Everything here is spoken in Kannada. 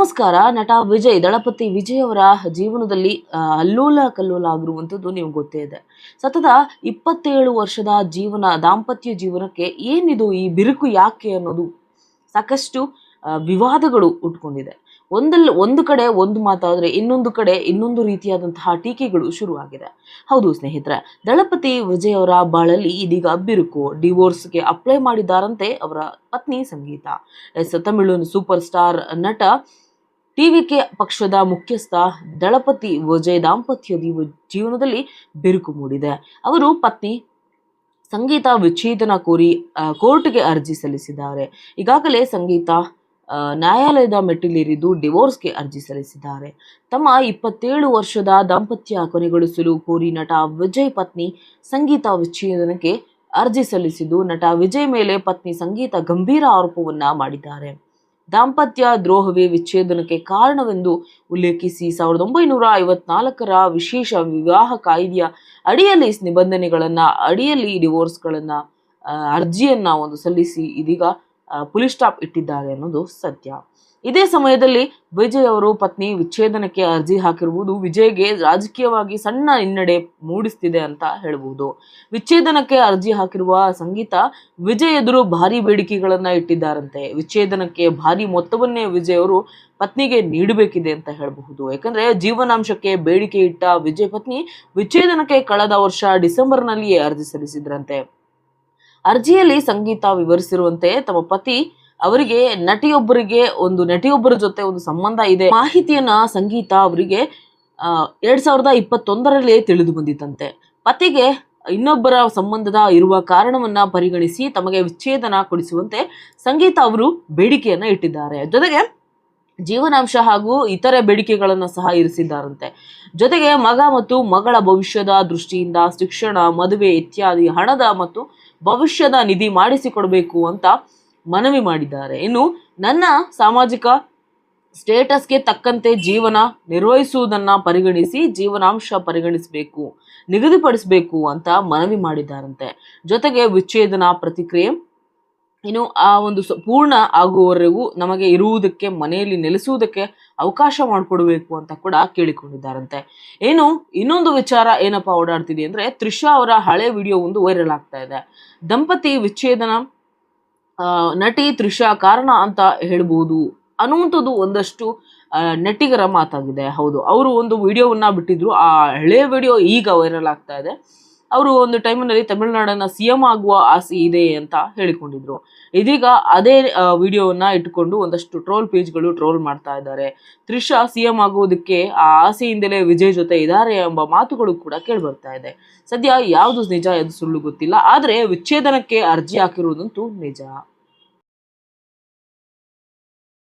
ನಮಸ್ಕಾರ. ನಟ ವಿಜಯ್, ದಳಪತಿ ವಿಜಯ್ ಅವರ ಜೀವನದಲ್ಲಿ ಅಲ್ಲೋಲ ಕಲ್ಲೋಲ ಆಗಿರುವಂಥದ್ದು ನಿಮ್ಗೆ ಗೊತ್ತೇ ಇದೆ. ಸತತ 27 ವರ್ಷದ ದಾಂಪತ್ಯ ಜೀವನಕ್ಕೆ ಏನಿದು ಈ ಬಿರುಕು ಯಾಕೆ ಅನ್ನೋದು ಸಾಕಷ್ಟು ವಿವಾದಗಳು ಉಟ್ಕೊಂಡಿದೆ. ಒಂದು ಕಡೆ ಒಂದು ಮಾತಾದ್ರೆ ಇನ್ನೊಂದು ಕಡೆ ಇನ್ನೊಂದು ರೀತಿಯಾದಂತಹ ಟೀಕೆಗಳು ಶುರುವಾಗಿದೆ. ಹೌದು ಸ್ನೇಹಿತರೆ, ದಳಪತಿ ವಿಜಯ್ ಅವರ ಬಾಳಲ್ಲಿ ಇದೀಗ ಬಿರುಕು. ಡಿವೋರ್ಸ್ಗೆ ಅಪ್ಲೈ ಮಾಡಿದ್ದಾರಂತೆ ಅವರ ಪತ್ನಿ ಸಂಗೀತ. ತಮಿಳು ಸೂಪರ್ ಸ್ಟಾರ್ ನಟ ಟಿವಿಕೆ ಪಕ್ಷದ ಮುಖ್ಯಸ್ಥ ದಳಪತಿ ವಿಜಯ್ ದಾಂಪತ್ಯ ಜೀವನದಲ್ಲಿ ಬಿರುಕು ಮೂಡಿದೆ. ಅವರು ಪತ್ನಿ ಸಂಗೀತ ವಿಚ್ಛೇದನ ಕೋರಿ ಕೋರ್ಟ್ಗೆ ಅರ್ಜಿ ಸಲ್ಲಿಸಿದ್ದಾರೆ. ಈಗಾಗಲೇ ಸಂಗೀತ ನ್ಯಾಯಾಲಯದ ಮೆಟ್ಟಿಲೇರಿದ್ದು ಡಿವೋರ್ಸ್ಗೆ ಅರ್ಜಿ ಸಲ್ಲಿಸಿದ್ದಾರೆ. ತಮ್ಮ 27 ವರ್ಷದ ದಾಂಪತ್ಯ ಕೊನೆಗೊಳಿಸಲು ಕೋರಿ ನಟ ವಿಜಯ್ ಪತ್ನಿ ಸಂಗೀತ ವಿಚ್ಛೇದನಕ್ಕೆ ಅರ್ಜಿ ಸಲ್ಲಿಸಿದ್ದು, ನಟ ವಿಜಯ್ ಮೇಲೆ ಪತ್ನಿ ಸಂಗೀತ ಗಂಭೀರ ಆರೋಪವನ್ನ ಮಾಡಿದ್ದಾರೆ. ದಾಂಪತ್ಯ ದ್ರೋಹವೇ ವಿಚ್ಛೇದನಕ್ಕೆ ಕಾರಣವೆಂದು ಉಲ್ಲೇಖಿಸಿ 1954ರ ವಿಶೇಷ ವಿವಾಹ ಕಾಯ್ದೆಯ ಅಡಿಯಲ್ಲಿ ನಿಬಂಧನೆಗಳನ್ನ ಅಡಿಯಲ್ಲಿ ಡಿವೋರ್ಸ್ಗಳನ್ನ ಅರ್ಜಿಯನ್ನ ಸಲ್ಲಿಸಿ ಇದೀಗ ಪುಲಿಸ್ ಸ್ಟಾಪ್ ಇಟ್ಟಿದ್ದಾರೆ ಅನ್ನೋದು ಸತ್ಯ. ಇದೇ ಸಮಯದಲ್ಲಿ ವಿಜಯ್ ಅವರು ಪತ್ನಿ ವಿಚ್ಛೇದನಕ್ಕೆ ಅರ್ಜಿ ಹಾಕಿರುವುದು ವಿಜಯ್ಗೆ ರಾಜಕೀಯವಾಗಿ ಸಣ್ಣ ಹಿನ್ನಡೆ ಮೂಡಿಸ್ತಿದೆ ಅಂತ ಹೇಳ್ಬಹುದು. ವಿಚ್ಛೇದನಕ್ಕೆ ಅರ್ಜಿ ಹಾಕಿರುವ ಸಂಗೀತ ವಿಜಯ್ ಎದುರು ಭಾರಿ ಬೇಡಿಕೆಗಳನ್ನ ಇಟ್ಟಿದ್ದಾರಂತೆ. ವಿಚ್ಛೇದನಕ್ಕೆ ಭಾರಿ ಮೊತ್ತವನ್ನೇ ವಿಜಯ್ ಅವರು ಪತ್ನಿಗೆ ನೀಡಬೇಕಿದೆ ಅಂತ ಹೇಳಬಹುದು. ಯಾಕಂದ್ರೆ ಜೀವನಾಂಶಕ್ಕೆ ಬೇಡಿಕೆ ಇಟ್ಟ ವಿಜಯ್ ಪತ್ನಿ ವಿಚ್ಛೇದನಕ್ಕೆ ಕಳೆದ ವರ್ಷ ಡಿಸೆಂಬರ್ನಲ್ಲಿಯೇ ಅರ್ಜಿ ಸಲ್ಲಿಸಿದ್ರಂತೆ. ಅರ್ಜಿಯಲ್ಲಿ ಸಂಗೀತ ವಿವರಿಸಿರುವಂತೆ ತಮ್ಮ ಪತಿ ಅವರಿಗೆ ನಟಿಯೊಬ್ಬರ ಜೊತೆ ಒಂದು ಸಂಬಂಧ ಇದೆ ಮಾಹಿತಿಯನ್ನ ಸಂಗೀತ ಅವರಿಗೆ 2021ರಲ್ಲಿ ತಿಳಿದು ಬಂದಿತ್ತಂತೆ. ಪತಿಗೆ ಇನ್ನೊಬ್ಬರ ಸಂಬಂಧದ ಇರುವ ಕಾರಣವನ್ನ ಪರಿಗಣಿಸಿ ತಮಗೆ ವಿಚ್ಛೇದನ ಕೊಡಿಸುವಂತೆ ಸಂಗೀತ ಅವರು ಬೇಡಿಕೆಯನ್ನ ಇಟ್ಟಿದ್ದಾರೆ. ಜೊತೆಗೆ ಜೀವನಾಂಶ ಹಾಗೂ ಇತರೆ ಬೇಡಿಕೆಗಳನ್ನು ಸಹ ಇರಿಸಿದ್ದಾರಂತೆ. ಜೊತೆಗೆ ಮಗ ಮತ್ತು ಮಗಳ ಭವಿಷ್ಯದ ದೃಷ್ಟಿಯಿಂದ ಶಿಕ್ಷಣ, ಮದುವೆ ಇತ್ಯಾದಿ ಹಣದ ಮತ್ತು ಭವಿಷ್ಯದ ನಿಧಿ ಮಾಡಿಸಿಕೊಡ್ಬೇಕು ಅಂತ ಮನವಿ ಮಾಡಿದ್ದಾರೆ. ಇನ್ನು ನನ್ನ ಸಾಮಾಜಿಕ ಸ್ಟೇಟಸ್ಗೆ ತಕ್ಕಂತೆ ಜೀವನ ನಿರ್ವಹಿಸುವುದನ್ನ ಪರಿಗಣಿಸಿ ಜೀವನಾಂಶ ನಿಗದಿಪಡಿಸಬೇಕು ಅಂತ ಮನವಿ ಮಾಡಿದ್ದಾರಂತೆ. ಜೊತೆಗೆ ವಿಚ್ಛೇದನ ಪ್ರತಿಕ್ರಿಯೆ ಪೂರ್ಣ ಆಗುವವರೆಗೂ ನಮಗೆ ಇರುವುದಕ್ಕೆ, ಮನೆಯಲ್ಲಿ ನೆಲೆಸುವುದಕ್ಕೆ ಅವಕಾಶ ಮಾಡಿಕೊಡ್ಬೇಕು ಅಂತ ಕೂಡ ಕೇಳಿಕೊಂಡಿದ್ದಾರಂತೆ. ಇನ್ನೊಂದು ವಿಚಾರ ಏನಪ್ಪಾ ಓಡಾಡ್ತಿದೆ ಅಂದ್ರೆ, ತ್ರಿಷಾ ಅವರ ಹಳೆ ವಿಡಿಯೋ ವೈರಲ್ ಆಗ್ತಾ ಇದೆ. ದಂಪತಿ ವಿಚ್ಛೇದನ ನಟಿ ತ್ರಿಷಾ ಕಾರಣ ಅಂತ ಹೇಳ್ಬಹುದು ಅನ್ನುವಂಥದ್ದು ಒಂದಷ್ಟು ನೆಟ್ಟಿಗರ ಮಾತಾಗಿದೆ. ಹೌದು, ಅವರು ಒಂದು ವಿಡಿಯೋವನ್ನ ಬಿಟ್ಟಿದ್ರು. ಆ ಹಳೆ ವಿಡಿಯೋ ಈಗ ವೈರಲ್ ಆಗ್ತಾ ಇದೆ. ಅವರು ಒಂದು ಟೈಮಿನಲ್ಲಿ ತಮಿಳುನಾಡನ್ನ CM ಆಗುವ ಆಸೆ ಇದೆ ಅಂತ ಹೇಳಿಕೊಂಡಿದ್ರು. ಇದೀಗ ಅದೇ ವಿಡಿಯೋವನ್ನ ಇಟ್ಟುಕೊಂಡು ಒಂದಷ್ಟು ಟ್ರೋಲ್ ಪೇಜ್ಗಳು ಟ್ರೋಲ್ ಮಾಡ್ತಾ ಇದ್ದಾರೆ. ತ್ರಿಷಾ CM ಆಗುವುದಕ್ಕೆ ಆ ಆಸೆಯಿಂದಲೇ ವಿಜಯ್ ಜೊತೆ ಇದ್ದಾರೆ ಎಂಬ ಮಾತುಗಳು ಕೂಡ ಕೇಳಿ ಬರ್ತಾ ಇದೆ. ಸದ್ಯ ಯಾವುದು ನಿಜ, ಯಾವುದು ಸುಳ್ಳು ಗೊತ್ತಿಲ್ಲ. ಆದ್ರೆ ವಿಚ್ಛೇದನಕ್ಕೆ ಅರ್ಜಿ ಹಾಕಿರುವುದಂತೂ ನಿಜ.